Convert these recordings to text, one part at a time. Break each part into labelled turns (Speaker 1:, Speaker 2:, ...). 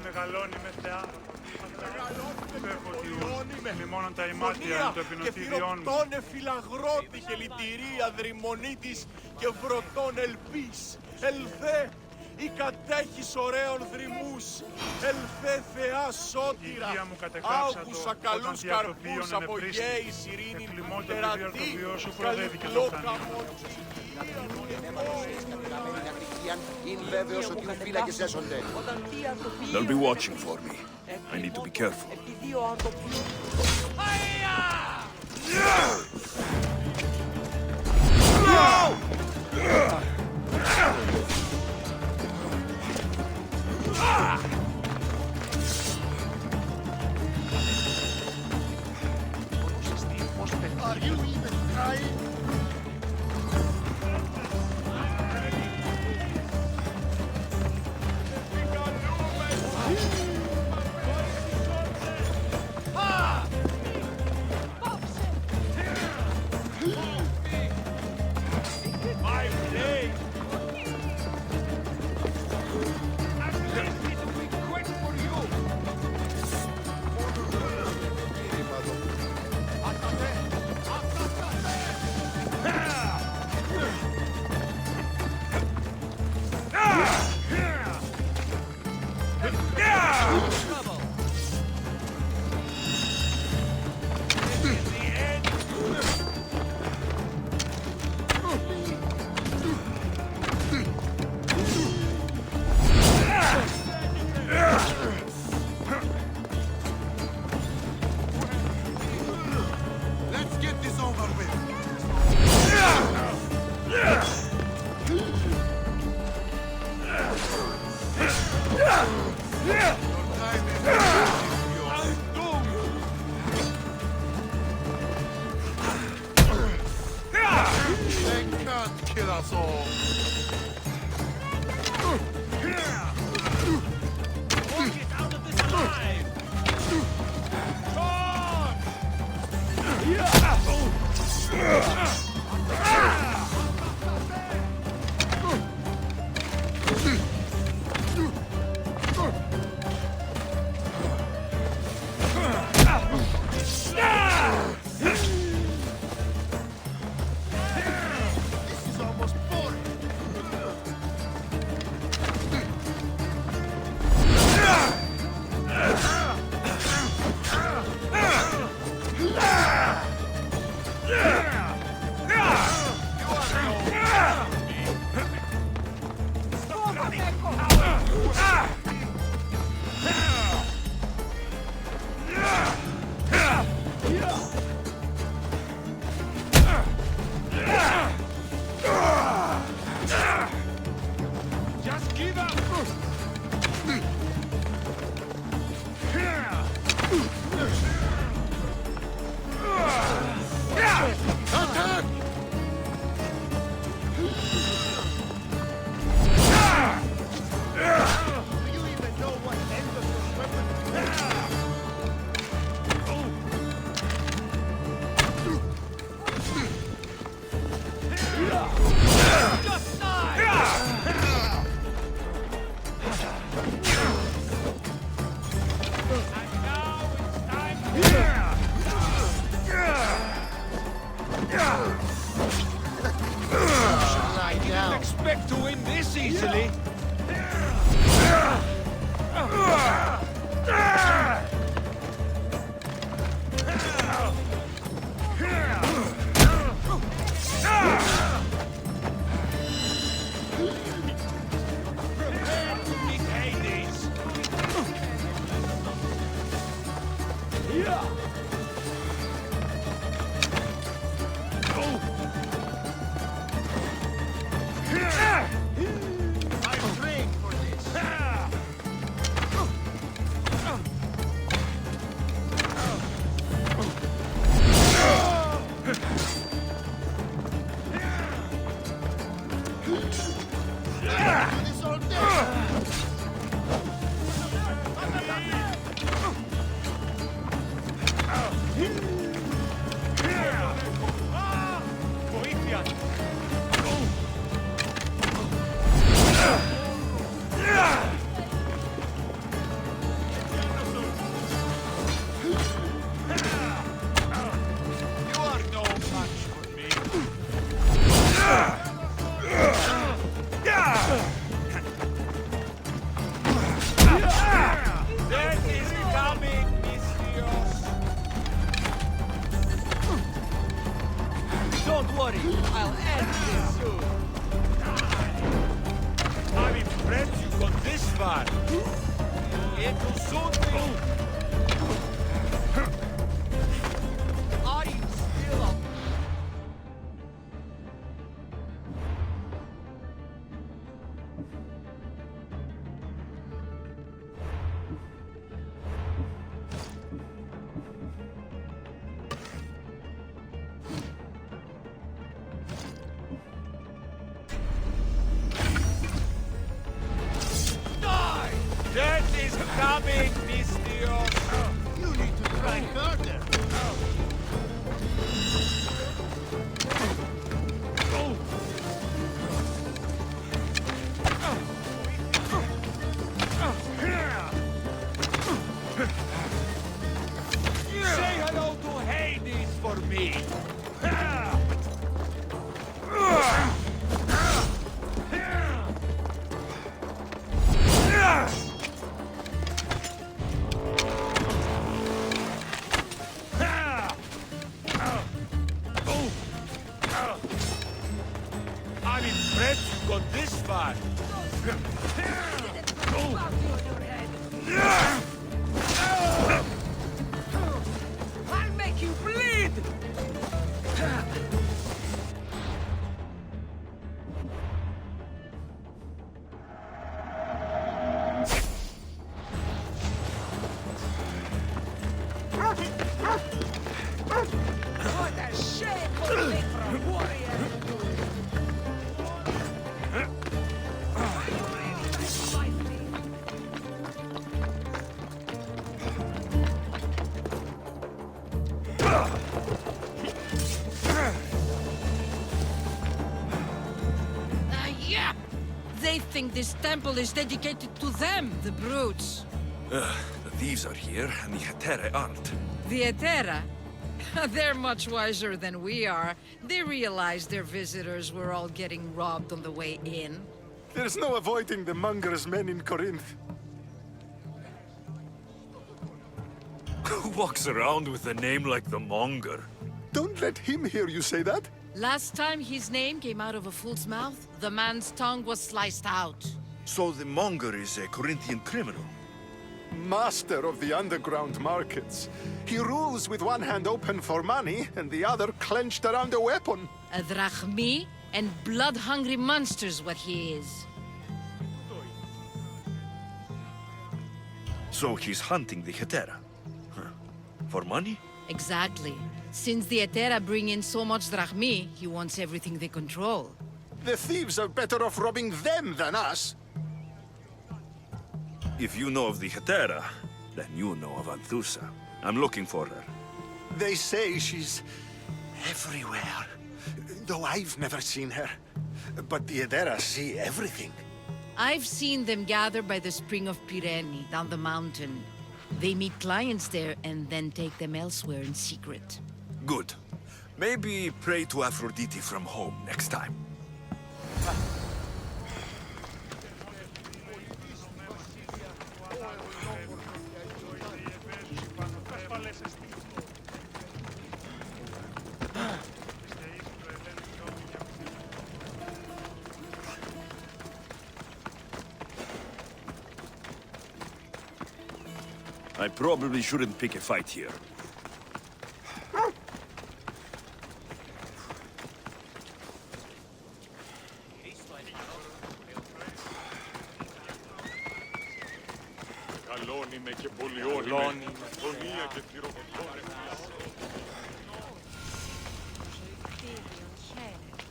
Speaker 1: Μεγαλώνει με θεά. Φεύγω ότι μόνο τα ημάτια είναι το επινοθήριόν μου.
Speaker 2: Και φυροπτώνε φυλαγρώτη και λυτηρία δρυμονίτης και βρωτών ελπίς. Ελθέ, ή κατέχεις ωραίων δρυμούς. Ελθέ θεά σώτηρα. Άκουσα καλούς καρπούς από γέη ειρήνη τερατή. Καλυκλόκαμο
Speaker 3: They'll be watching for me. I need to be careful.
Speaker 2: Are you even trying?
Speaker 4: Don't worry, I'll end this soon.
Speaker 2: I'm impressed you got this far. It'll soon be.
Speaker 4: Are you still up?
Speaker 2: Death is coming, Mistios.
Speaker 5: You need to try harder.
Speaker 2: Say hello to Hades for me. I'm impressed you got this far.
Speaker 4: I'll make you bleed! What a shame only for a warrior!
Speaker 6: Yeah! They think this temple is dedicated to them, the brutes.
Speaker 3: The thieves are here, and the Hetera aren't.
Speaker 6: The Etera? They're much wiser than we are. They realized their visitors were all getting robbed on the way in.
Speaker 7: There's no avoiding the monger's men in Corinth.
Speaker 3: Who walks around with a name like the Monger?
Speaker 7: Don't let him hear you say that.
Speaker 6: Last time his name came out of a fool's mouth, the man's tongue was sliced out.
Speaker 3: So the Monger is a Corinthian criminal?
Speaker 7: Master of the underground markets. He rules with one hand open for money and the other clenched around a weapon.
Speaker 6: A drachmi and blood-hungry monster's what he is.
Speaker 3: So he's hunting the Hetera? Huh. For money?
Speaker 6: Exactly. Since the Etera bring in so much drachmi, he wants everything they control.
Speaker 7: The thieves are better off robbing them than us.
Speaker 3: If you know of the Hetera, then you know of Anthusa. I'm looking for her.
Speaker 7: They say she's everywhere, though I've never seen her. But the Edera see everything.
Speaker 6: I've seen them gather by the spring of Pirene, down the mountain. They meet clients there and then take them elsewhere in secret.
Speaker 3: Good. Maybe pray to Aphrodite from home next time. I probably shouldn't pick a fight here.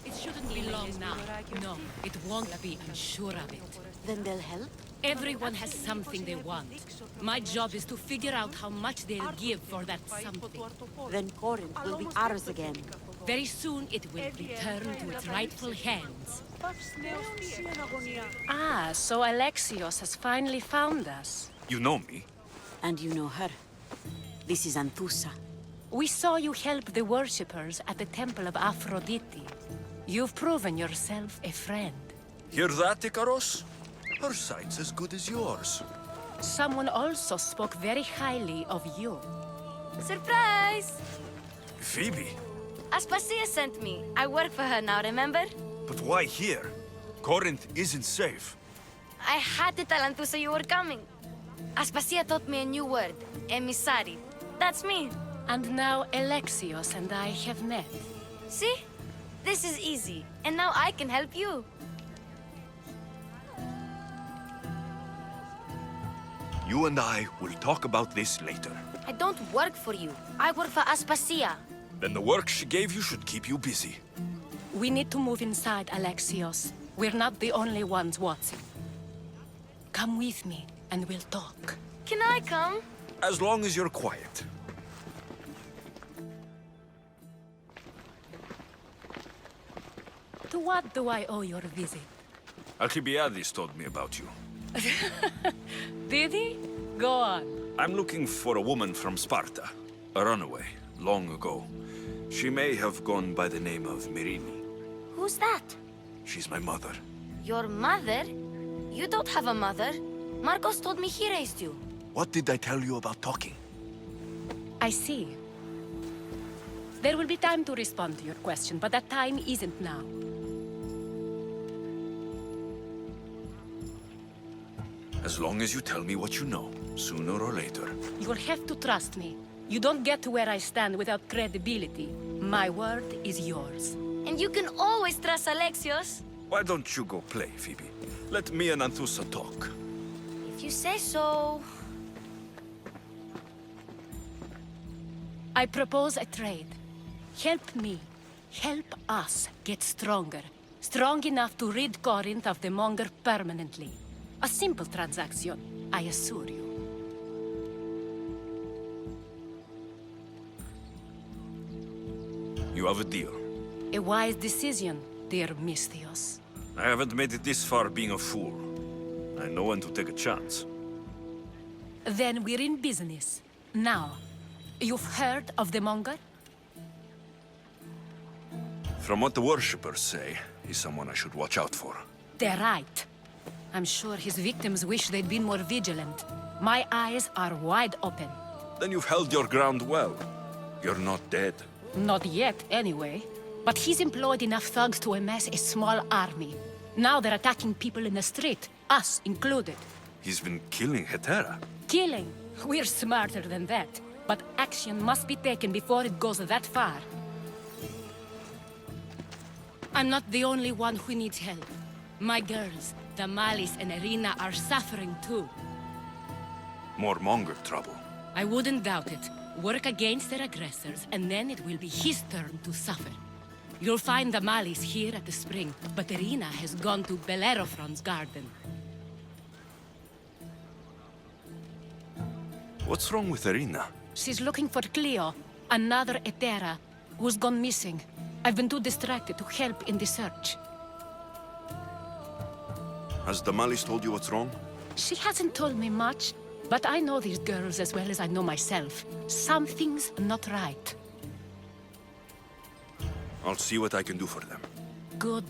Speaker 6: It shouldn't be long now. No, it won't be, I'm sure of it.
Speaker 8: Then they'll help?
Speaker 6: Everyone has something they want. My job is to figure out how much they'll give for that something.
Speaker 8: Then Corinth will be ours again.
Speaker 6: Very soon it will return to its rightful hands.
Speaker 9: Ah, so Alexios has finally found us.
Speaker 3: You know me?
Speaker 8: And you know her. This is Anthusa.
Speaker 9: We saw you help the worshippers at the temple of Aphrodite. You've proven yourself a friend.
Speaker 3: Hear that, Ikaros? Her sight's as good as yours.
Speaker 9: Someone also spoke very highly of you.
Speaker 8: Surprise!
Speaker 3: Phoebe,
Speaker 10: Aspasia sent me. I work for her now, remember?
Speaker 3: But why here? Corinth isn't safe.
Speaker 10: I had to tell Anthusa you were coming. Aspasia taught me a new word, emissary. That's me.
Speaker 9: And now Alexios and I have met.
Speaker 10: See? This is easy. And now I can help you.
Speaker 3: You and I will talk about this later.
Speaker 10: I don't work for you. I work for Aspasia.
Speaker 3: Then the work she gave you should keep you busy.
Speaker 9: We need to move inside, Alexios. We're not the only ones watching. Come with me, and we'll talk.
Speaker 10: Can I come?
Speaker 3: As long as you're quiet.
Speaker 9: To what do I owe your visit?
Speaker 3: Alcibiades told me about you.
Speaker 9: Did he? Go on.
Speaker 3: I'm looking for a woman from Sparta. A runaway, long ago. She may have gone by the name of Myrine.
Speaker 10: Who's that?
Speaker 3: She's my mother.
Speaker 10: Your mother? You don't have a mother. Marcos told me he raised you.
Speaker 3: What did I tell you about talking?
Speaker 9: I see. There will be time to respond to your question, but that time isn't now.
Speaker 3: As long as you tell me what you know, sooner or later.
Speaker 9: You'll have to trust me. You don't get to where I stand without credibility. My word is yours.
Speaker 10: And you can always trust Alexios.
Speaker 3: Why don't you go play, Phoebe? Let me and Anthusa talk.
Speaker 10: If you say so.
Speaker 9: I propose a trade. Help me. Help us get stronger. Strong enough to rid Corinth of the Monger permanently. A simple transaction, I assure you.
Speaker 3: You have a deal.
Speaker 9: A wise decision, dear Misthios.
Speaker 3: I haven't made it this far being a fool. I know when to take a chance.
Speaker 9: Then we're in business. Now, you've heard of the Monger?
Speaker 3: From what the worshippers say, he's someone I should watch out for.
Speaker 9: They're right. I'm sure his victims wish they'd been more vigilant. My eyes are wide open.
Speaker 3: Then you've held your ground well. You're not dead.
Speaker 9: Not yet, anyway. But he's employed enough thugs to amass a small army. Now they're attacking people in the street, us included.
Speaker 3: He's been killing Hetera.
Speaker 9: Killing? We're smarter than that. But action must be taken before it goes that far. I'm not the only one who needs help. My girls, Damalis and Irina, are suffering too.
Speaker 3: More Monger trouble.
Speaker 9: I wouldn't doubt it. Work against their aggressors, and then it will be his turn to suffer. You'll find Damalis here at the spring, but Irina has gone to Bellerophon's garden.
Speaker 3: What's wrong with Irina?
Speaker 9: She's looking for Cleo, another Hetera, who's gone missing. I've been too distracted to help in the search.
Speaker 3: Has Damalis told you what's wrong?
Speaker 9: She hasn't told me much, but I know these girls as well as I know myself. Something's not right.
Speaker 3: I'll see what I can do for them.
Speaker 9: Good.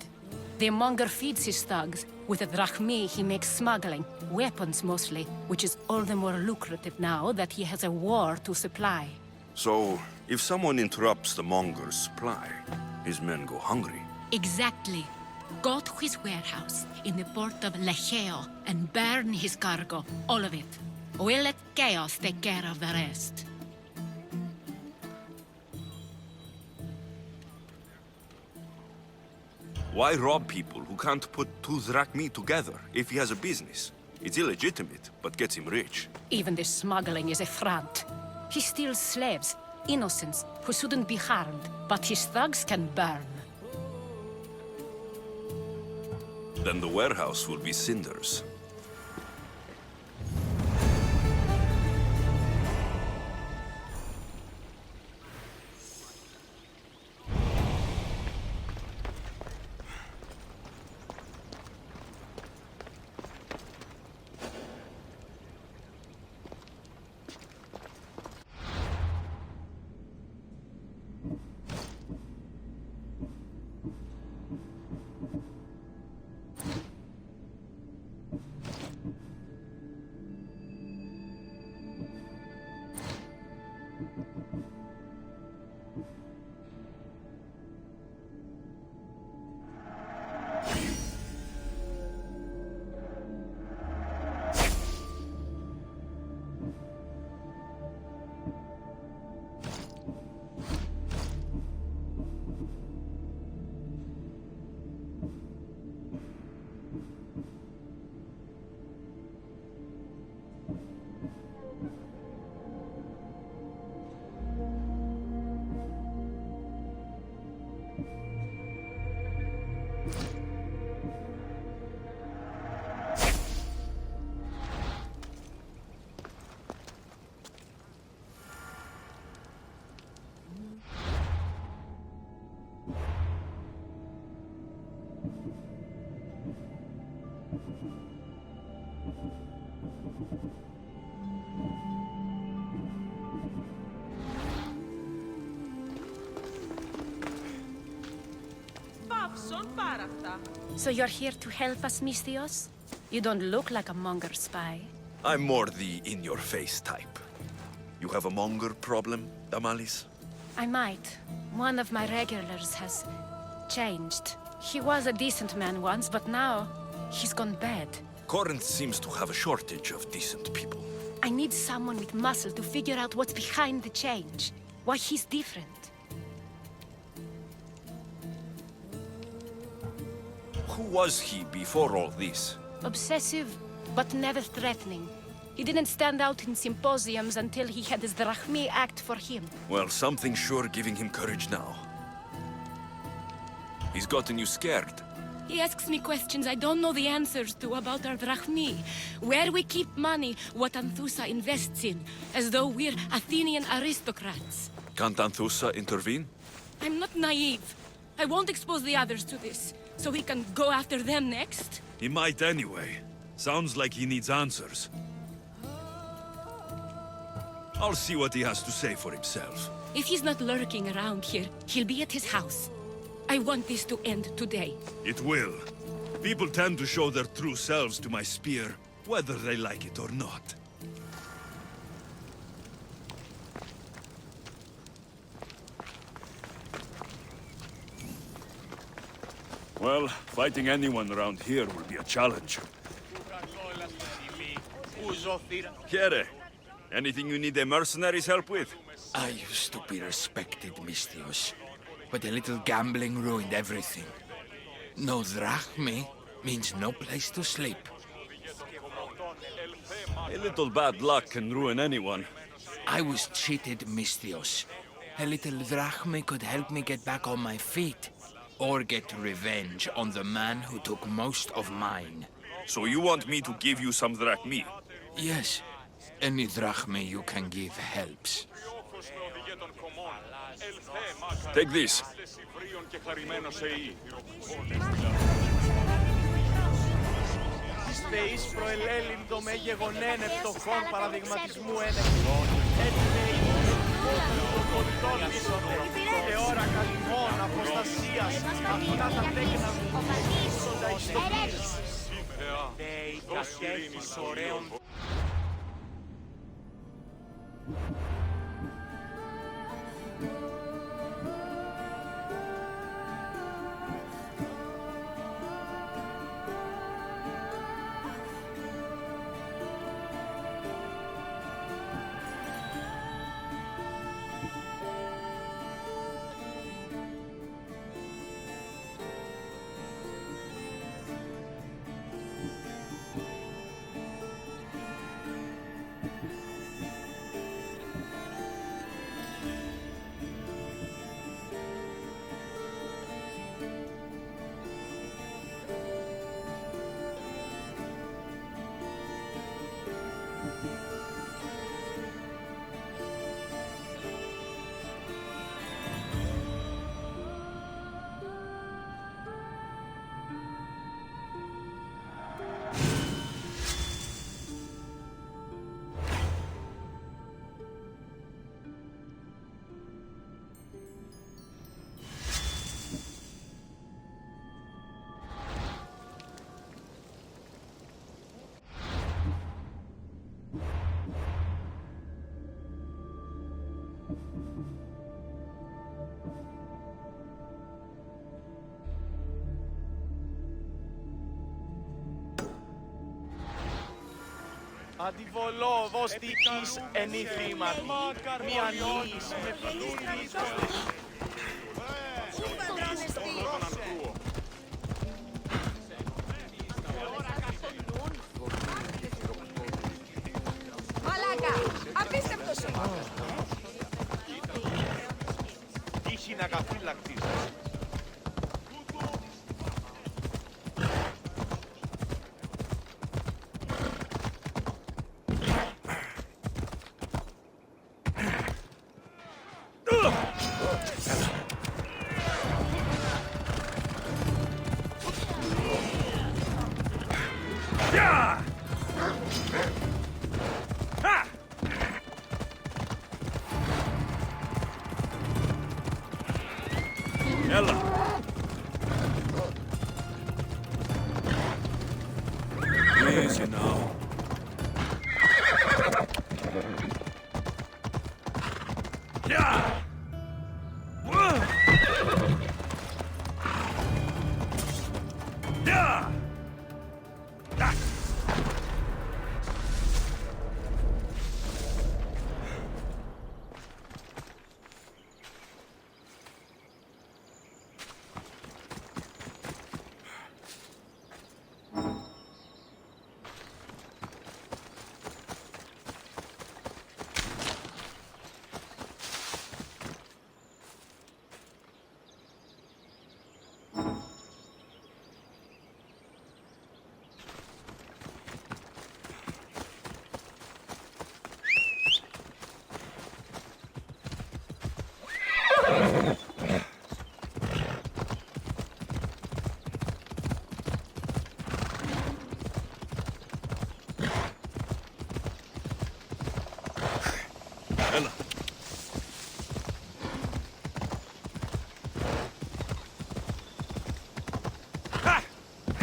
Speaker 9: The Monger feeds his thugs. With the drachmae, he makes smuggling. Weapons, mostly, which is all the more lucrative now that he has a war to supply.
Speaker 3: So, if someone interrupts the Monger's supply, his men go hungry.
Speaker 9: Exactly. Go to his warehouse in the port of Lecheo and burn his cargo, all of it. We'll let chaos take care of the rest.
Speaker 3: Why rob people who can't put two drachmae together if he has a business? It's illegitimate, but gets him rich.
Speaker 9: Even the smuggling is a front. He steals slaves, innocents, who shouldn't be harmed, but his thugs can burn.
Speaker 3: Then the warehouse will be cinders.
Speaker 9: So you're here to help us, Misthios? You don't look like a Monger spy.
Speaker 3: I'm more the in-your-face type. You have a monger problem, Damalis?
Speaker 9: I might. One of my regulars has changed. He was a decent man once, but now he's gone bad.
Speaker 3: Corinth seems to have a shortage of decent people.
Speaker 9: I need someone with muscle to figure out what's behind the change. Why he's different.
Speaker 3: Who was he before all this?
Speaker 9: Obsessive, but never threatening. He didn't stand out in symposiums until he had his Drachmi act for him.
Speaker 3: Well, something's sure giving him courage now. He's gotten you scared.
Speaker 9: He asks me questions I don't know the answers to about our Drachmi. Where we keep money, what Anthusa invests in. As though we're Athenian aristocrats.
Speaker 3: Can't Anthusa intervene?
Speaker 9: I'm not naive. I won't expose the others to this. So he can go after them next?
Speaker 3: He might anyway. Sounds like he needs answers. I'll see what he has to say for himself.
Speaker 9: If he's not lurking around here, he'll be at his house. I want this to end today.
Speaker 3: It will. People tend to show their true selves to my spear, whether they like it or not. Well, fighting anyone around here will be a challenge. Kere, anything you need the mercenaries' help with?
Speaker 11: I used to be respected, Misthios, but a little gambling ruined everything. No drachmi means no place to sleep.
Speaker 3: A little bad luck can ruin anyone.
Speaker 11: I was cheated, Misthios. A little drachmi could help me get back on my feet, or get revenge on the man who took most of mine.
Speaker 3: So you want me to give you some drachmi?
Speaker 11: Yes. Any drachmi you can give helps.
Speaker 3: Take this.
Speaker 2: Τις θεείς προελέλυντο με γεγονένε φτωχών παραδειγματισμού ένεχθρών. Έτσι λέει το πολιτών και ώρα καλυμμών αποστασίας. Αυτά τα τέκνα μου ίσοντα εις το πύρες. Λέει καθέτης ωραίων. Αντιβολόβος τικής ενήθημαρχη, μία νύης με φίλης.
Speaker 4: Μαλάκα, απίστευτος είναι.
Speaker 2: Τύχη να καφύλακτης.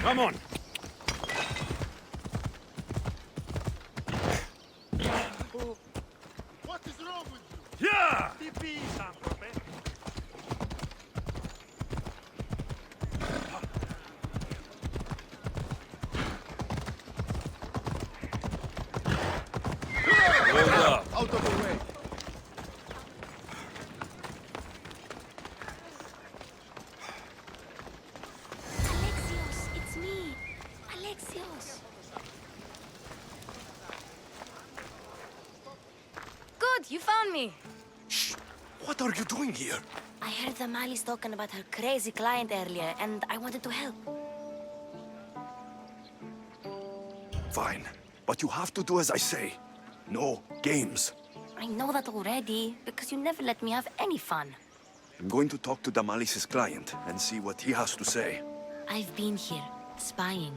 Speaker 3: Come on!
Speaker 5: What is wrong with you?
Speaker 3: Yeah!
Speaker 1: TP, Santrope.
Speaker 3: Hold up!
Speaker 5: Out of the way.
Speaker 10: Alexios, it's me. Alexios. Good, you found me.
Speaker 3: Shh! What are you doing here?
Speaker 10: I heard the Mali's talking about her crazy client earlier, and I wanted to help.
Speaker 3: Fine, but you have to do as I say. No games.
Speaker 10: I know that already, because you never let me have any fun.
Speaker 3: I'm going to talk to Damalis's client and see what he has to say.
Speaker 10: I've been here, spying,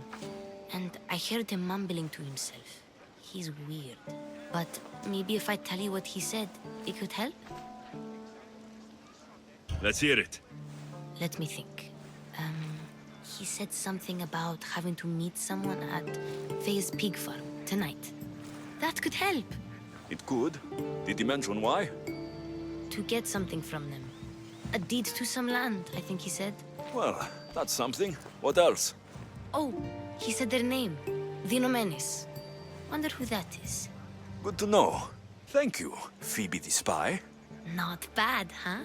Speaker 10: and I heard him mumbling to himself. He's weird. But maybe if I tell you what he said, it could help?
Speaker 3: Let's hear it.
Speaker 10: Let me think. He said something about having to meet someone at Faye's pig farm tonight. That could help.
Speaker 3: It could. Did he mention why?
Speaker 10: To get something from them. A deed to some land, I think he said.
Speaker 3: Well, that's something. What else?
Speaker 10: Oh, he said their name. Vinomenes. Wonder who that is.
Speaker 3: Good to know. Thank you, Phoebe the spy.
Speaker 10: Not bad, huh?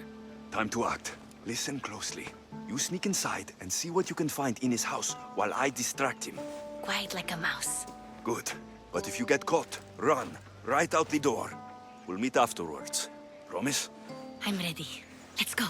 Speaker 3: Time to act. Listen closely. You sneak inside and see what you can find in his house while I distract him.
Speaker 10: Quiet like a mouse.
Speaker 3: Good. But if you get caught, run. Right out the door. We'll meet afterwards. Promise?
Speaker 10: I'm ready. Let's go.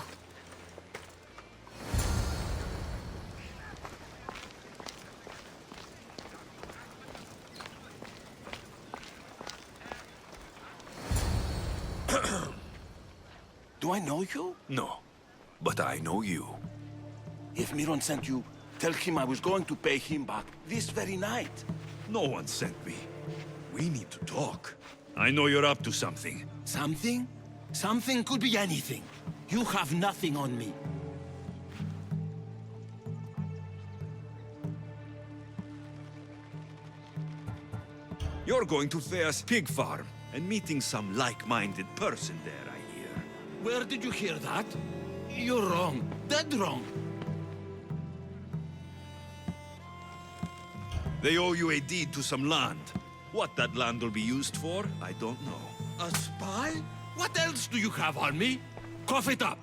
Speaker 12: Do I know you?
Speaker 3: No. But I know you.
Speaker 12: If Miron sent you, tell him I was going to pay him back this very night.
Speaker 3: No one sent me. We need to talk. I know you're up to something.
Speaker 12: Something? Something could be anything. You have nothing on me.
Speaker 3: You're going to Thea's pig farm and meeting some like-minded person there, I hear.
Speaker 12: Where did you hear that? You're wrong. Dead wrong.
Speaker 3: They owe you a deed to some land. What that land will be used for, I don't know.
Speaker 12: A spy? What else do you have on me? Cough it up.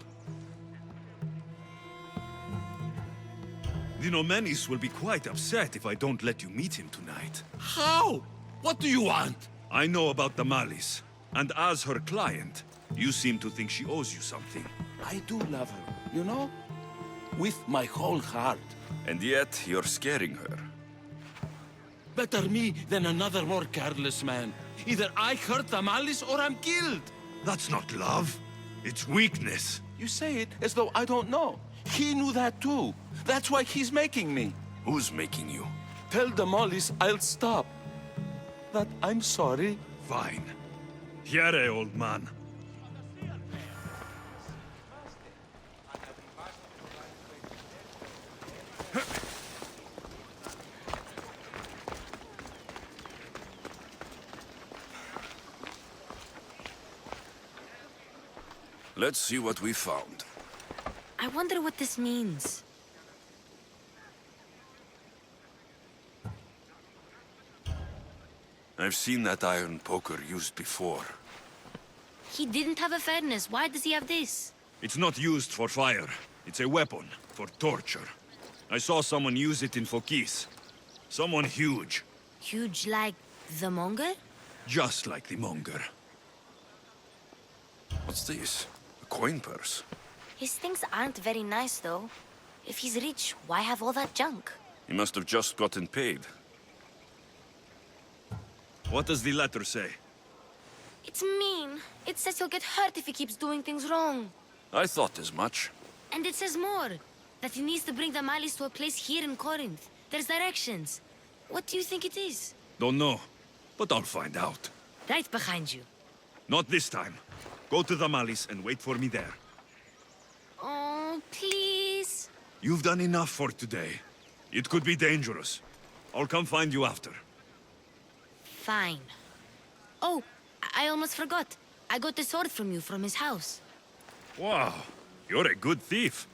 Speaker 3: Vinomenes will be quite upset if I don't let you meet him tonight.
Speaker 12: How? What do you want?
Speaker 3: I know about Damalis, and as her client, you seem to think she owes you something.
Speaker 12: I do love her, you know? With my whole heart.
Speaker 3: And yet, you're scaring her.
Speaker 12: Better me than another more careless man. Either I hurt Damalis or I'm killed.
Speaker 3: That's not love. It's weakness.
Speaker 12: You say it as though I don't know. He knew that too. That's why he's making me.
Speaker 3: Who's making you?
Speaker 12: Tell Damalis I'll stop. That I'm sorry.
Speaker 3: Fine. Here, old man. Let's see what we found.
Speaker 10: I wonder what this means.
Speaker 3: I've seen that iron poker used before.
Speaker 10: He didn't have a furnace. Why does he have this?
Speaker 3: It's not used for fire. It's a weapon for torture. I saw someone use it in Fokis. Someone huge.
Speaker 10: Huge like the Mongol?
Speaker 3: Just like the monger. What's this? A coin purse?
Speaker 10: His things aren't very nice, though. If he's rich, why have all that junk?
Speaker 3: He must have just gotten paid. What does the letter say?
Speaker 10: It's mean. It says he'll get hurt if he keeps doing things wrong.
Speaker 3: I thought as much.
Speaker 10: And it says more. That he needs to bring the Malis to a place here in Corinth. There's directions. What do you think it is?
Speaker 3: Don't know, but I'll find out.
Speaker 10: Right behind you.
Speaker 3: Not this time. Go to the Malis and wait for me there.
Speaker 10: Oh, please.
Speaker 3: You've done enough for today. It could be dangerous. I'll come find you after.
Speaker 10: Fine. Oh, I almost forgot. I got the sword from you from his house.
Speaker 3: Wow, you're a good thief.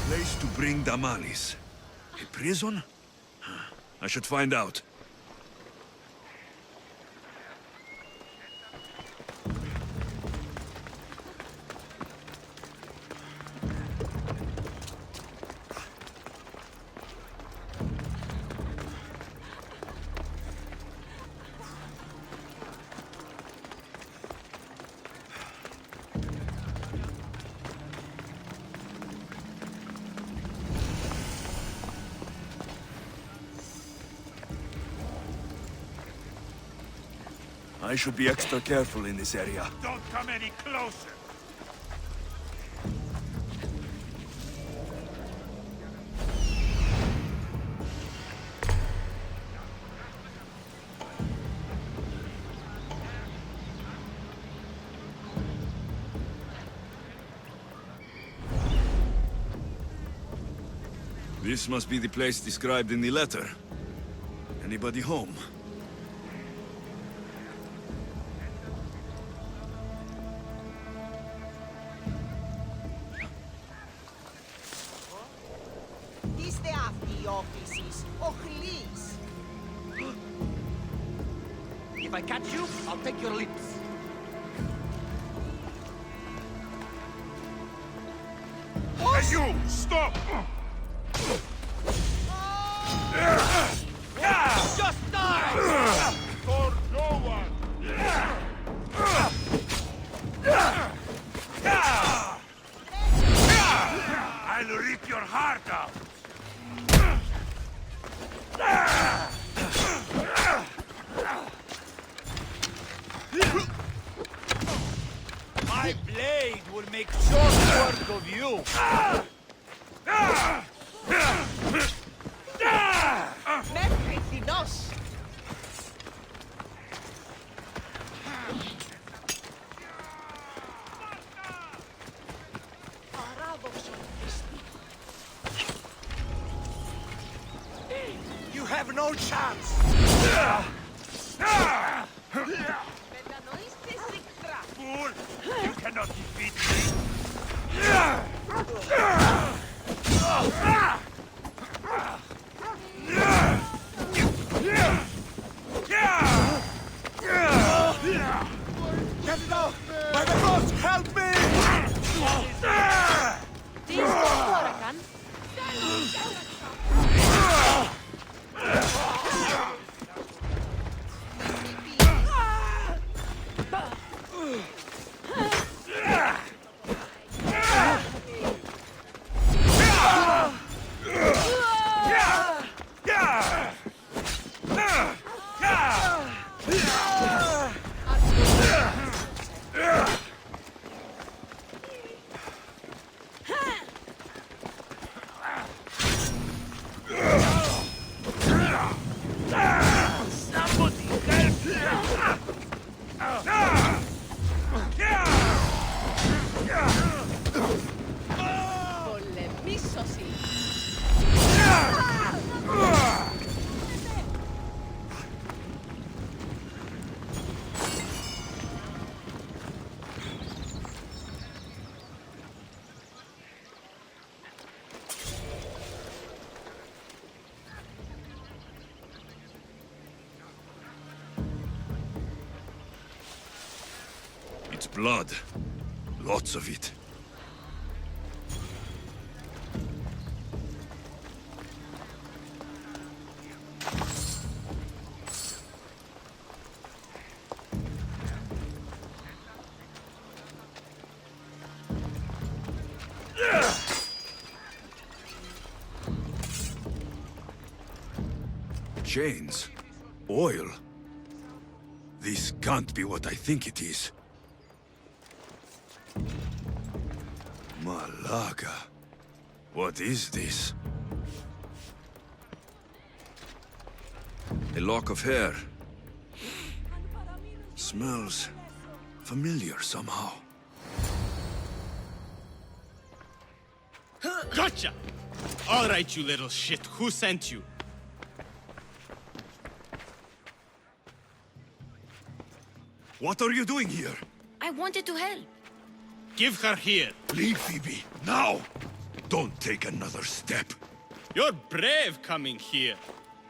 Speaker 3: Place to bring Damalis. A prison? I should find out. I should be extra careful in this area.
Speaker 1: Don't come any closer.
Speaker 3: This must be the place described in the letter. Anybody home?
Speaker 4: Είστε αυτοί οι offices, οχλείς.
Speaker 2: If I catch you, I'll take your lips.
Speaker 1: Hey, you! Stop!
Speaker 2: Just die!
Speaker 1: For no one! I'll rip your heart out!
Speaker 2: My blade will make short work of you.
Speaker 4: Μέχρι δεινός. Παράδοξο πιστή.
Speaker 2: You have no chance.
Speaker 4: Μετανοείστε σύκτρα.
Speaker 1: Fool! You cannot defeat me!
Speaker 2: By the gods, help me!
Speaker 9: Τι είσαι τώρα, καν? Πολεμήσωση.
Speaker 3: It's blood. Lots of it. Chains. Oil. This can't be what I think it is. Malaga. What is this? A lock of hair. Smells familiar somehow.
Speaker 12: Gotcha! All right, you little shit. Who sent you?
Speaker 3: What are you doing here?
Speaker 10: I wanted to help.
Speaker 12: Give her here.
Speaker 3: Leave, Phoebe, now! Don't take another step.
Speaker 12: You're brave coming here.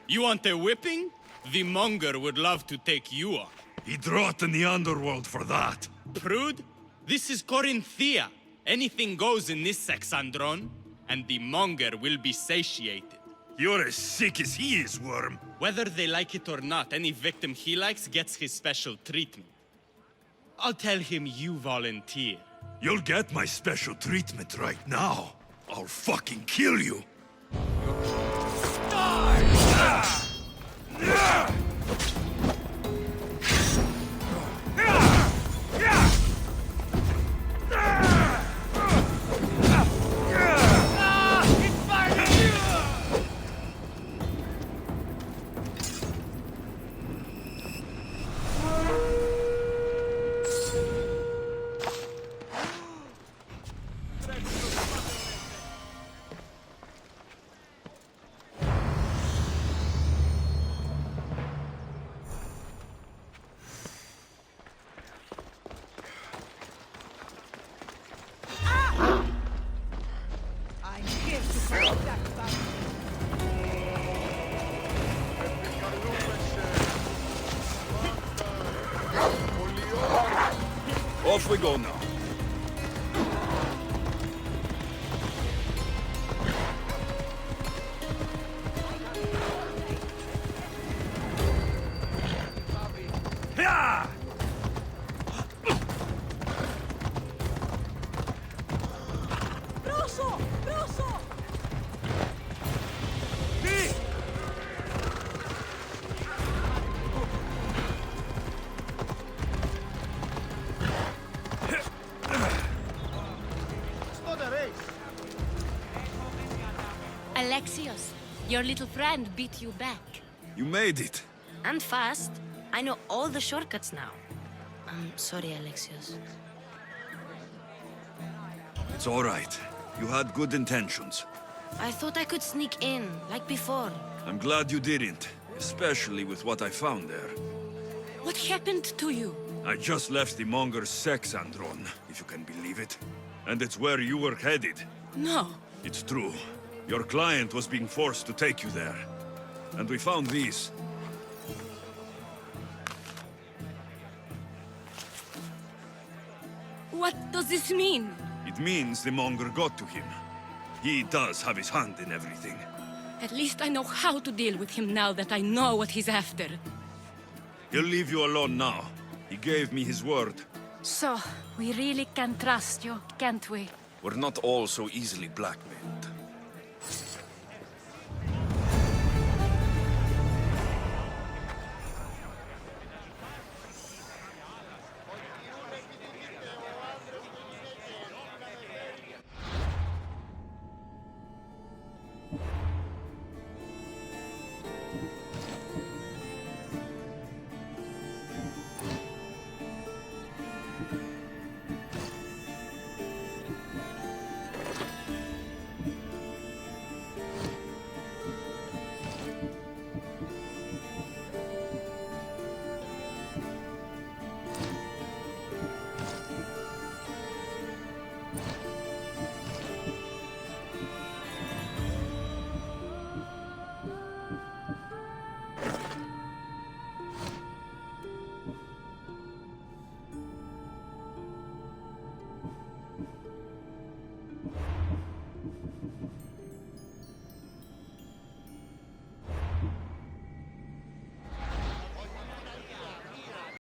Speaker 12: You want a whipping? The monger would love to take you on.
Speaker 3: He'd rot in the underworld for that.
Speaker 12: Prude, this is Corinthia. Anything goes in this Sexandron, and the monger will be satiated.
Speaker 3: You're as sick as he is, Worm.
Speaker 12: Whether they like it or not, any victim he likes gets his special treatment. I'll tell him you volunteer.
Speaker 3: You'll get my special treatment right now. I'll fucking kill you. Off we go now.
Speaker 9: Alexios, your little friend beat you back.
Speaker 3: You made it.
Speaker 10: And fast. I know all the shortcuts now. I'm sorry, Alexios.
Speaker 3: It's all right. You had good intentions.
Speaker 10: I thought I could sneak in, like before.
Speaker 3: I'm glad you didn't, especially with what I found there.
Speaker 9: What happened to you?
Speaker 3: I just left the monger's Sexandron, if you can believe it. And it's where you were headed.
Speaker 9: No.
Speaker 3: It's true. Your client was being forced to take you there. And we found these.
Speaker 9: What does this mean?
Speaker 3: It means the monger got to him. He does have his hand in everything.
Speaker 9: At least I know how to deal with him now that I know what he's after.
Speaker 3: He'll leave you alone now. He gave me his word.
Speaker 9: So, we really can trust you, can't we?
Speaker 13: We're not all so easily blackmailed.